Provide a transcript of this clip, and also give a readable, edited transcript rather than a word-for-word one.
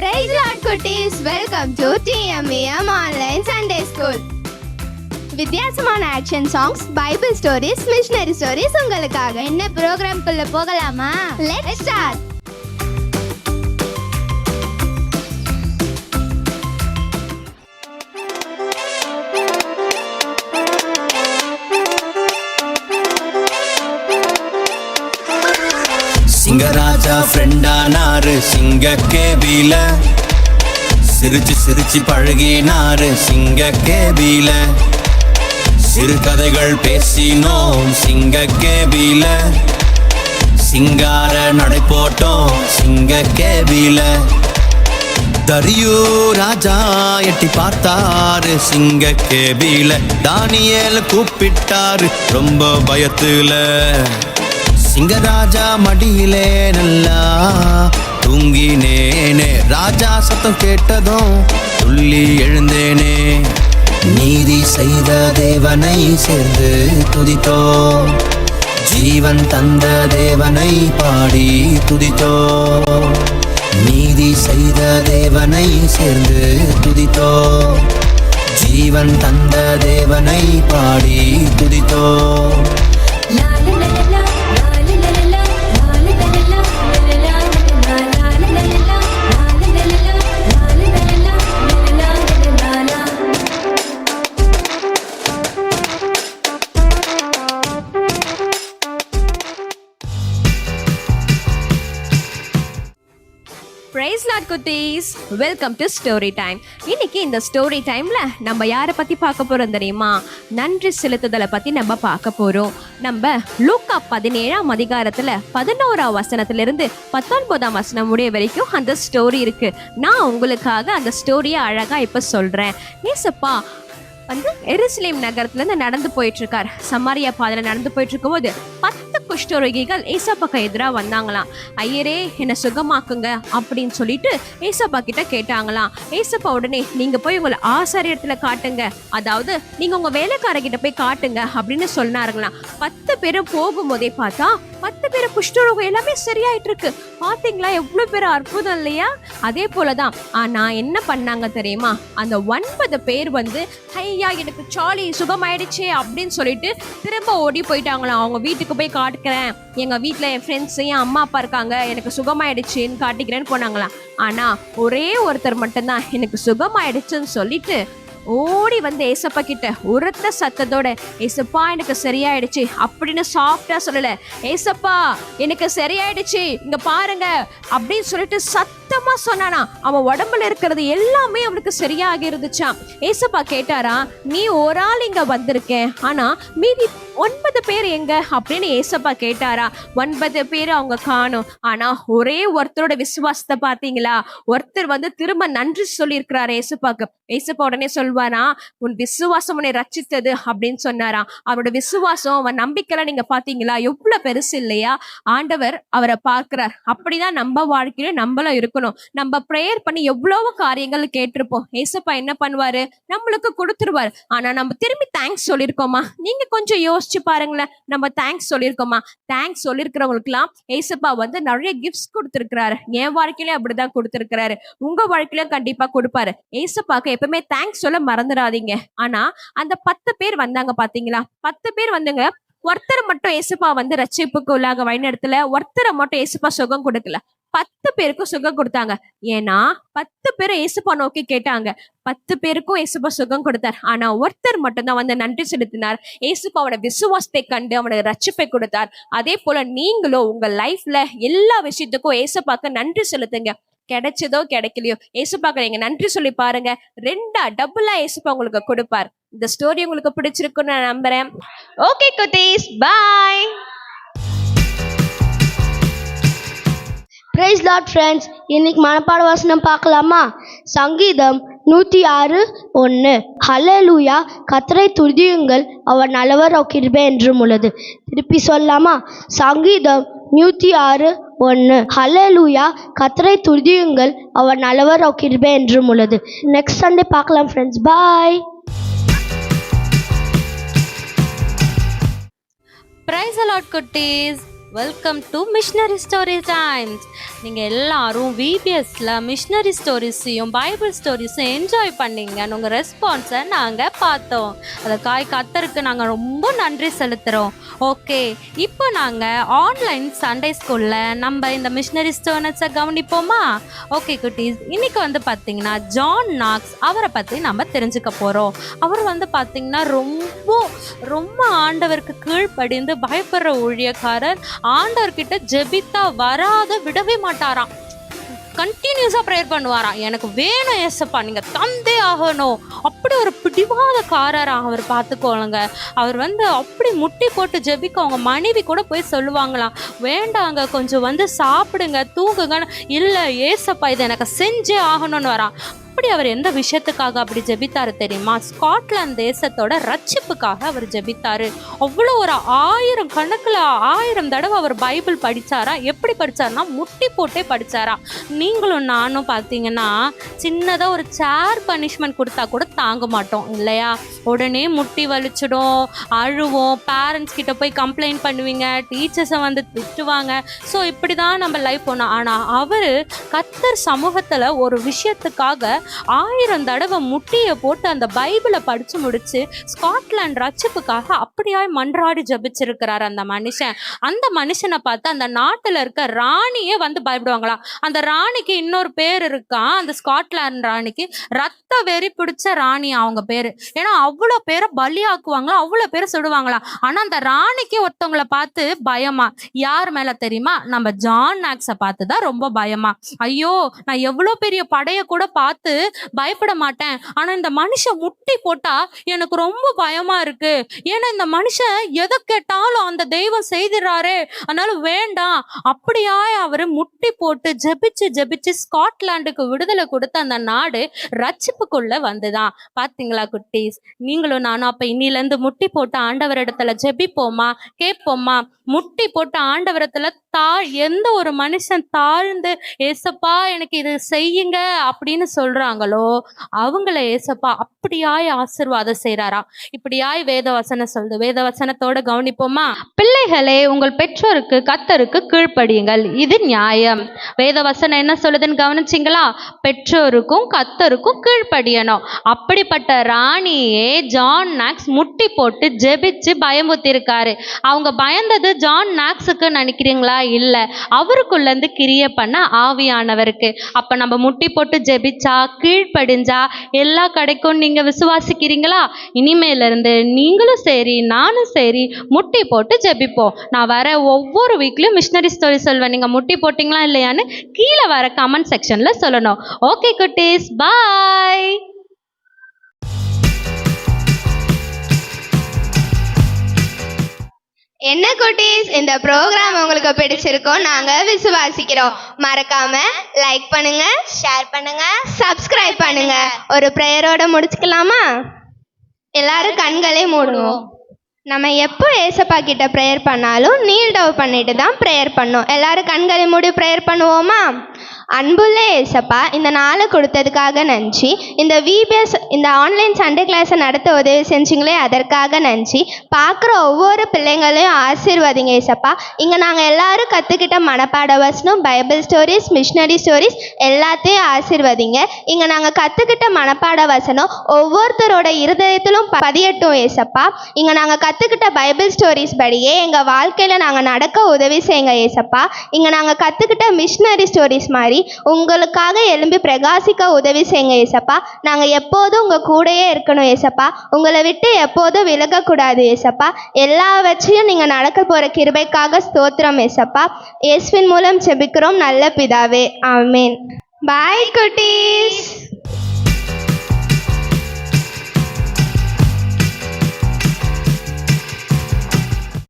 Praise Lord குட்டீஸ், welcome to TMEM online Sunday school. வித்தியாசமான action songs, Bible stories, missionary stories உங்களுக்காக. என்ன ப்ரோக்ராம்குள்ள போகலாமா? Let's start. சிங்கராஜா ஃப்ரெண்டானாரு சிங்க கேபில, சிரிச்சு சிரிச்சு பழகினாரு சிங்க கேபில, சிறுகதைகள் பேசினோம் சிங்க கேபில, சிங்கார நடை போட்டோம் சிங்க கேபில. தரியு ராஜா எட்டி பார்த்தாரு சிங்க கேபில, தானியேல கூப்பிட்டாரு ரொம்ப பயத்துல. சிங்கராஜா மடியிலே நல்லா தூங்கினேனே, ராஜா சத்தம் கேட்டதும் துள்ளி எழுந்தேனே. நீதி செய்த தேவனை சேர்ந்து துதித்தோம், ஜீவன் தந்த தேவனை பாடி துதித்தோம். நீதி செய்த தேவனை சேர்ந்து துதித்தோம், ஜீவன் தந்த தேவனை பாடி துதித்தோம். Praise Lord குட்டீஸ், வெல்கம் டு ஸ்டோரி டைம். இன்னைக்கு இந்த ஸ்டோரி டைம்ல நம்ம யாரை பத்தி பார்க்க போறோம் தெரியுமா? நன்றி செலுத்துதலை பத்தி நம்ம பார்க்க போறோம். நம்ம லூக்கா 17ஆம் அதிகாரத்துல 11ஆம் வசனத்திலிருந்து 19ஆம் வசனம் முடிய வரைக்கும் அந்த ஸ்டோரி இருக்கு. நான் உங்களுக்காக அந்த ஸ்டோரியை அழகா இப்ப சொல்றேன். ஏசப்பா வந்து எருசலேம் நகரத்துல இருந்து நடந்து போயிட்டு இருக்காரு. சமாரியா பாதையில நடந்து போயிட்டு இருக்கும் போது 10 குஷ்டரோகிகள் ஏசப்பாக்கு எதிராக வந்தாங்களாம். ஐயரே, என்னை சுகமாக்குங்க அப்படின்னு சொல்லிட்டு ஏசப்பா கிட்ட கேட்டாங்களாம். ஏசப்பா உடனே நீங்க போய் உங்களை ஆசாரியத்துல காட்டுங்க, அதாவது நீங்க உங்க வேலைக்காரர்கிட்ட போய் காட்டுங்க அப்படின்னு சொன்னாருங்களாம். 10 பேரும் போகும்போதே பார்த்தா 10 பேர் குஷ்டரோகம் எல்லாமே சரியாயிட்டு இருக்கு. பாத்தீங்களா எவ்வளவு பேர் அற்புதம் இல்லையா? அதே போலதான் ஆனா என்ன பண்ணாங்க தெரியுமா? அந்த 9 பேர் வந்து ஐயா எனக்கு சாலி சுகமாயிடுச்சே அப்படின்னு சொல்லிட்டு திரும்ப ஓடி போயிட்டாங்களாம். அவங்க வீட்டுக்கு போய் காட்டுக்கிறேன், எங்க வீட்டுல என் ஃப்ரெண்ட்ஸ் என் அம்மா அப்பா இருக்காங்க, எனக்கு சுகமாயிடுச்சுன்னு காட்டிக்கிறேன்னு போனாங்களாம். ஆனா ஒரே ஒருத்தர் மட்டும்தான் எனக்கு சுகமாயிடுச்சுன்னு சொல்லிட்டு ஓடி வந்து ஏசப்பா கிட்ட உரத்த சத்தத்தோட, ஏசப்பா எனக்கு சரியாயிடுச்சு அப்படின்னு சாஃப்டா சொல்லல, ஏசப்பா எனக்கு சரியாயிடுச்சு இங்க பாருங்க அப்படின்னு சொல்லிட்டு சத்தமா சொன்னானா. அவன் உடம்புல இருக்கிறது எல்லாமே அவனுக்கு சரியாகி இருந்துச்சான். ஏசப்பா கேட்டாரா, நீ ஒரு ஆள் இங்க வந்திருக்கேன், ஆனா மீதி 9 பேர் எங்க அப்படின்னு ஏசப்பா கேட்டாரா. 9 பேர் அவங்க காணும். ஆனா ஒரே ஒருத்தரோட விசுவாசத்தை பாத்தீங்களா? ஒருத்தர் வந்து திரும்ப நன்றி சொல்லி இருக்கிறாரு ஏசப்பாக்கு. ஏசப்பா உடனே சொல்வாரா, உன் விசுவாசம் உன்னை ரட்சித்தது அப்படின்னு சொன்னாராம். அவரோட விசுவாசம், அவன் நம்பிக்கைலாம் நீங்க பாத்தீங்களா எவ்வளவு பெருசு இல்லையா? ஆண்டவர் அவரை பார்க்கிறார். அப்படிதான் நம்ம வாழ்க்கையில நம்மளும் இருக்கணும். நம்ம ப்ரேயர் பண்ணி எவ்வளவு காரியங்கள் கேட்டிருப்போம். ஏசப்பா என்ன பண்ணுவாரு? நம்மளுக்கு கொடுத்துருவாரு. ஆனா நம்ம திரும்பி தேங்க்ஸ் சொல்லியிருக்கோமா? நீங்க கொஞ்சம் யோசிச்சு பாருங்களேன். நம்ம தேங்க்ஸ் சொல்லியிருக்கோமா? தேங்க்ஸ் சொல்லியிருக்கிறவங்களுக்குலாம் ஏசப்பா வந்து நிறைய கிஃப்ட்ஸ் கொடுத்திருக்கிறாரு. என் வாழ்க்கையில அப்படிதான் கொடுத்திருக்கிறாரு, உங்க வாழ்க்கையிலும் கண்டிப்பா கொடுப்பாரு. ஏசப்பாக்கு எப்பவுமே தேங்க்ஸ் சொல்ல மறந்துடாதீங்க. ஆனா அந்த 10 பேர் வந்தாங்க பாத்தீங்களா? 10 பேர் வந்துங்க, ஒருத்தரை மட்டும் ஏசப்பா வந்து ரட்சிப்புக்கு உள்ளாக வழிநடத்தல, ஒருத்தரை மட்டும் ஏசப்பா சுகம் கொடுக்கல, 10 பேருக்கும் சுகம் கொடுத்தாங்க. ஏன்னா 10 பேரும் ஏசப்பா நோக்கி கேட்டாங்க. 10 பேருக்கும் ஏசப்பா சுகம் கொடுத்தார். ஆனா ஒருத்தர் மட்டும்தான் வந்து நன்றி செலுத்தினார். ஏசப்பா அவனோட விசுவாசத்தை கண்டு அவனோட ரட்சிப்பை கொடுத்தார். அதே போல நீங்களும் உங்க லைஃப்ல எல்லா விஷயத்துக்கும் ஏசப்பாக்கு நன்றி செலுத்துங்க. கிடைச்சதோ கிடைக்கலையோ ஏசப்பாக்கு நீங்க நன்றி சொல்லி பாருங்க. 2 டபுளா ஏசப்பா உங்களுக்கு கொடுப்பார். இந்த ஸ்டோரி உங்களுக்கு பிடிச்சிருக்குன்னு நான் நம்புறேன். ஓகே குட்டீஸ், பை. Praise Lord friends, இன்னைக்கு மனப்பாட வசனம் பார்க்கலாமா? சங்கீதம் 106:1. ஹல்லேலூயா, கர்த்தரை துதியுங்கள், அவர் நல்லவர், அவர் கிருபை என்றும் உள்ளது. திருப்பி சொல்லலாமா? சங்கீதம் 106:1. ஹல்லேலூயா, கர்த்தரை துதியுங்கள், அவர் நல்லவர், அவர் கிருபை என்றும் உள்ளது. நெக்ஸ்ட் சண்டே பார்க்கலாம் friends. Bye. Praise the Lord குட்டீஸ், welcome to missionary story times. நீங்கள் எல்லாரும் விபிஎஸ்ல மிஷனரி ஸ்டோரிஸையும் பைபிள் ஸ்டோரிஸையும் என்ஜாய் பண்ணீங்கன்னு உங்கள் ரெஸ்பான்ஸை நாங்கள் பார்த்தோம். அதுக்காக கர்த்தருக்கு நாங்கள் ரொம்ப நன்றி செலுத்துகிறோம். ஓகே, இப்போ நாங்கள் ஆன்லைன் சண்டே ஸ்கூலில் நம்ம இந்த மிஷனரி ஸ்டோரிஸை கவனிப்போமா? ஓகே குட்டீஸ், இன்னைக்கு வந்து பார்த்தீங்கன்னா ஜான் நாக்ஸ் அவரை பற்றி நம்ம தெரிஞ்சுக்க போகிறோம். அவர் வந்து பார்த்தீங்கன்னா ரொம்ப ஆண்டவருக்கு கீழ்ப்படிந்து பயப்படுற ஊழியக்காரர். ஆண்டவர்கிட்ட ஜெபித்தா விடவே மாட்டாராம். கண்டினியூஸாக ப்ரேயர் பண்ணுவாராம். எனக்கு வேணும் ஏசப்பா, நீங்கள் தந்தே ஆகணும். அப்படி ஒரு பிடிவாதக்காரராக அவர் பார்த்துக்கோளுங்க. அவர் வந்து அப்படி முட்டி போட்டு ஜெபிக்க அவங்க மனைவி கூட போய் சொல்லுவாங்களாம், வேண்டாங்க கொஞ்சம் வந்து சாப்பிடுங்க தூங்குங்கன்னு. இல்லை ஏசப்பா இதை எனக்கு செஞ்சே ஆகணும்னு வரான். அப்படி அவர் எந்த விஷயத்துக்காக அப்படி ஜெபித்தாரு தெரியுமா? ஸ்காட்லாந்து தேசத்தோட ரட்சிப்புக்காக அவர் ஜெபித்தாரு. அவ்வளோ ஒரு 1000 தடவை அவர் பைபிள் படித்தாரா. எப்படி படித்தாருன்னா முட்டி போட்டே படித்தாரா. நீங்களும் நானும் பார்த்தீங்கன்னா சின்னதாக ஒரு சேர் பனிஷ்மெண்ட் கொடுத்தா கூட தாங்க மாட்டோம் இல்லையா? உடனே முட்டி வலிச்சிடும், அழுவோம், பேரண்ட்ஸ் கிட்ட போய் கம்ப்ளைண்ட் பண்ணுவீங்க, டீச்சர்ஸை வந்து திட்டுவாங்க. ஸோ இப்படி தான் நம்ம லைஃப் போனோம். ஆனால் அவர் கர்த்தர் சமூகத்தில் ஒரு விஷயத்துக்காக 1000 தடவை முட்டியை போட்டு அந்த பைபிளை படித்து முடித்து ஸ்காட்லாந்து ரட்சிப்புக்காக அப்படியாய் மன்றாடி ஜபிச்சிருக்கிறார் அந்த மனுஷன். அந்த மனுஷனை பார்த்து அந்த நாட்டில் இருக்க ராணியே வந்து பயப்படுவாங்களாம். அந்த ராணிக்கு இன்னொரு பேர் இருக்கான், அந்த ஸ்காட்லாந்து ராணிக்கு ரத்த வெறி பிடிச்ச ராணி அவங்க பேர். ஏன்னா அவ்வளோ பேரை பலியாக்குவாங்களா, அவ்வளோ பேரை சுடுவாங்களாம். ஆனால் அந்த ராணிக்கு ஒருத்தவங்களை பார்த்து பயமா. யார் மேலே தெரியுமா? நம்ம ஜான் நாக்ஸை பார்த்து தான் ரொம்ப பயமா. ஐயோ, நான் எவ்வளோ பெரிய படையை கூட பார்த்து பயப்பட மாட்டேன், ஆனா இந்த மனுஷன் முட்டி போட்டா எனக்கு ரொம்ப பயமா இருக்கு. ஏன்னா இந்த மனுஷன் எதை கேட்டாலும் அந்த தெய்வம் செய்திடறாரு, அதனால வேண்டாம். அப்படியா அவரு முட்டி போட்டு ஜெபிச்சு ஸ்காட்லாண்டுக்கு விடுதலை கொடுத்த அந்த நாடு ரட்சிப்புக்குள்ள வந்துதான். பாத்தீங்களா குட்டீஸ்? நீங்களும் நானும் அப்ப இன்னில முட்டி போட்டு ஆண்டவரிடத்துல ஜெபிப்போமா, கேட்போமா? முட்டி போட்டு ஆண்டவரத்துல எந்த ஒரு மனுஷன் தாழ்ந்து ஏசப்பா எனக்கு இது செய்யுங்க அப்படின்னு சொல்றாங்களோ அவங்கள ஏசப்பா அப்படியாய் ஆசீர்வாதம் செய்றாரா. இப்படியாய் வேதவசனம் சொல்லுது. வேதவசனத்தோட கவனிப்போமா? பிள்ளைகளே, உங்கள் பெற்றோருக்கு கர்த்தருக்கு கீழ்ப்படியுங்கள், இது நியாயம். வேதவசனம் என்ன சொல்லுதுன்னு கவனிச்சிங்களா? பெற்றோருக்கும் கர்த்தருக்கும் கீழ்ப்படியணும். அப்படிப்பட்ட ராணியே ஜான் நாக்ஸ் முட்டி போட்டு ஜெபிச்சு பயமுத்தி இருக்காரு. அவங்க பயந்தது ஜான் நாக்ஸுக்கு நினைக்கிறீங்களா? இல்லை, அவருக்குள்ள இருந்து கிரியை பண்ண ஆவியானவருக்கு. அப்ப நம்ம முட்டி போட்டு ஜெபிச்சா கீழ்ப்படிஞ்சா எல்லா கிடைக்கும் நீங்க விசுவாசிக்கிறீங்களா? இனிமேல இருந்து நீங்களும் சரி நானும் சரி முட்டி போட்டு ஜெபிப்போம். நான் வர ஒவ்வொரு வீக்லயும் மிஷனரி ஸ்டோரி சொல்வேன். நீங்க முட்டி போட்டீங்களா இல்லையான்னு கீழே வர கமெண்ட் செக்ஷன்ல சொல்லணும். ஓகே குட்டீஸ், பாய். என்ன குட்டீஸ், இந்த ப்ரோக்ராம் உங்களுக்கு பிடிச்சிருக்கோம் நாங்க விசுவாசிக்கிறோம். மறக்காம லைக் பண்ணுங்க, ஷேர் பண்ணுங்க, சப்ஸ்கிரைப் பண்ணுங்க. ஒரு ப்ரேயரோட முடிச்சுக்கலாமா? எல்லாரும் கண்களே மூடுவோம். நம்ம எப்போ ஏசப்பா கிட்ட ப்ரேயர் பண்ணாலும் நீல் டவுன் பண்ணிட்டு தான் ப்ரேயர் பண்ணோம். எல்லாரும் கண்களை மூடி ப்ரேயர் பண்ணுவோமா? அன்புள்ள ஏசப்பா, இந்த நாளை கொடுத்ததுக்காக நன்றி. இந்த விபிஎஸ் இந்த ஆன்லைன் சண்டே கிளாஸை நடத்த உதவி செஞ்சிங்களே அதற்காக நன்றி. பார்க்குற ஒவ்வொரு பிள்ளைங்களையும் ஆசீர்வதிங்க ஏசப்பா. இங்கே நாங்கள் எல்லாரும் கற்றுக்கிட்ட மனப்பாட வசனம், பைபிள் ஸ்டோரிஸ், மிஷனரி ஸ்டோரிஸ் எல்லாத்தையும் ஆசீர்வதிங்க. இங்கே நாங்கள் கற்றுக்கிட்ட மனப்பாட வசனம் ஒவ்வொருத்தரோட இருதயத்திலும் பதியட்டும் ஏசப்பா. இங்கே நாங்கள் கற்றுக்கிட்ட பைபிள் ஸ்டோரிஸ் படியே எங்கள் வாழ்க்கையில் நாங்கள் நடக்க உதவி செய்யுங்க ஏசப்பா. இங்கே நாங்கள் கற்றுக்கிட்ட மிஷனரி ஸ்டோரிஸ் மாதிரி உங்களுக்காக எழும்பி பிரகாசிக்க உதவி செய்யுங்க ஏசப்பா. நாங்கள் எப்போதும் உங்கள் கூடயே இருக்கணும் ஏசப்பா. உங்களை விட்டு எப்போதும் விலகக்கூடாது ஏசப்பா. எல்லாவற்றையும் நீங்கள் நடக்க போகிற கிருபைக்காக ஸ்தோத்திரம் ஏசப்பா. இயேசுவின் மூலம் ஜெபிக்கிறோம் நல்ல பிதாவே, ஆமென். பாய் குட்டீஸ்.